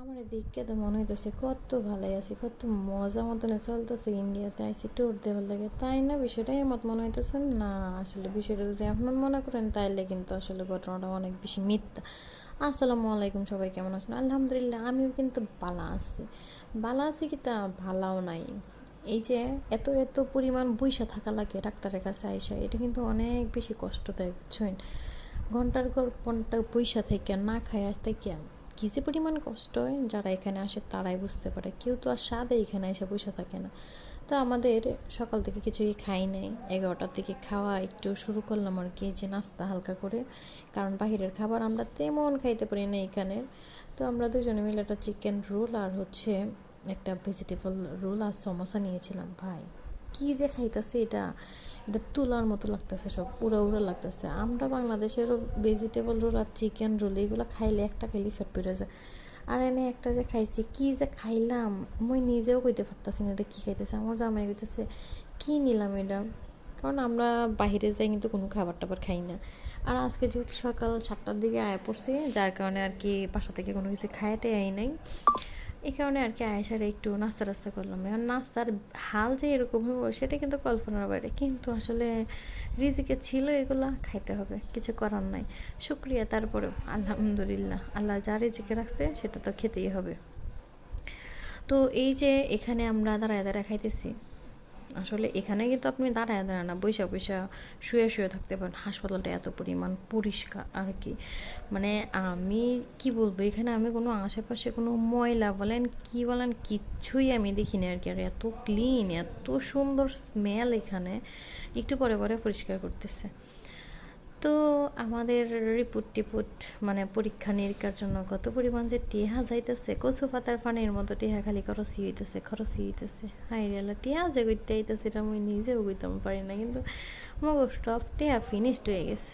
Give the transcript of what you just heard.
আমার এদিকে তো মনে হইতেছে কত ভালোই আছি, কত মজা মতনে চলতেছে। ইন্ডিয়াতে আইসি ট্যুর দেওয়ার লাগে, তাই না? বিষয়টাই আমার মনে হইতেছে না। আসলে বিষয়টা যদি আপনার মনে করেন তাইলে কিন্তু আসলে ঘটনাটা অনেক বেশি মিথ্যা। আসসালামু আলাইকুম, সবাই কেমন আছেন? আলহামদুলিল্লাহ, আমিও কিন্তু বালা আছি। বালা আছি কি তা ভালাও নাই। এই যে এত এত পরিমাণ বইসা থাকা লাগে ডাক্তারের কাছে আইসা, এটা কিন্তু অনেক বেশি কষ্টদায়ক, বুঝছেন? ঘন্টার পর ঘন্টা বইসা থেকে না খায় আসতে কে কী যে পরিমাণ কষ্ট হয়, যারা এখানে আসে তারাই বুঝতে পারে। কেউ তো আর স্বাদে এখানে এসে বসে থাকে না। তো আমাদের সকাল থেকে কিছুই খাই নাই, 11টার দিকে খাওয়া একটু শুরু করলাম আর কি, যে নাস্তা হালকা করে। কারণ বাহিরের খাবার আমরা তেমন খাইতে পারি না এখানে। তো আমরা দুজনে মিলে একটা চিকেন রোল আর হচ্ছে একটা ভেজিটেবল রোল আর সমোসা নিয়েছিলাম। ভাই কি যে খাইতেছে এটা, এটা তুলার মতো লাগতেছে, সব উড়া উড়া লাগতেছে। আমরা বাংলাদেশেরও ভেজিটেবল রোল আর চিকেন রোল এগুলো খাইলে একটা খাইলে ফেট পড়ে যায়। আর এনে একটা যে খাইছি, কি যে খাইলাম মই নিজেও কইতে পারতাছি না এটা কী খাইতেছে। আমার জামাই কইতেছে কী নিলাম এটা, কারণ আমরা বাইরে যাই কিন্তু কোনো খাবার টাবার খাই না। আর আজকে যেহেতু সকাল 7টার দিকে আয়া পড়ছি, যার কারণে আর কি বাসা থেকে কোনো কিছু খাইতে আই নাই। এই কারণে আর কি আয়েশারে একটু নাস্তা টাস্তা করলাম। এখন নাস্তার হাল যে এরকম হবো সেটা কিন্তু কল্পনার বাইরে, কিন্তু আসলে রিজিকে ছিল, এগুলা খাইতে হবে, কিছু করার নাই। শুক্রিয়া তারপরেও, আলহামদুলিল্লাহ, আল্লাহ যা রিজিকে রাখছে সেটা তো খেতেই হবে। তো এই যে এখানে আমরা দাঁড়ায় দাঁড়ায় খাইতেছি, আসলে এখানে কিন্তু আপনি দাঁড়ায় দাঁড়ায় না, বইসা বইসা শুয়ে শুয়ে থাকতে পারেন। হাসপাতালটা এত পরিমাণ পরিষ্কার আর কি, মানে আমি কি বলবো, এখানে আমি কোনো আশেপাশে কোনো ময়লা বলেন কি বলেন কিচ্ছুই আমি দেখিনি আর কি। আর এত ক্লিন, এত সুন্দর স্মেল এখানে, একটু পরে পরে পরিষ্কার করতেছে। তো আমাদের রিপোর্ট টিপোর্ট মানে পরীক্ষা নিরীক্ষার জন্য কত পরিমাণ যে টেহা যাইতেছে, কচু পাতার পানির মতো টেহা খালি খরচই হইতেছে। হাই রে আল্লাহ, টেহা যে করতে আইতেছে এটা আমি নিজেও কইতাম পারি না, কিন্তু মগজ সব টেহা ফিনিশড হয়ে গেছে।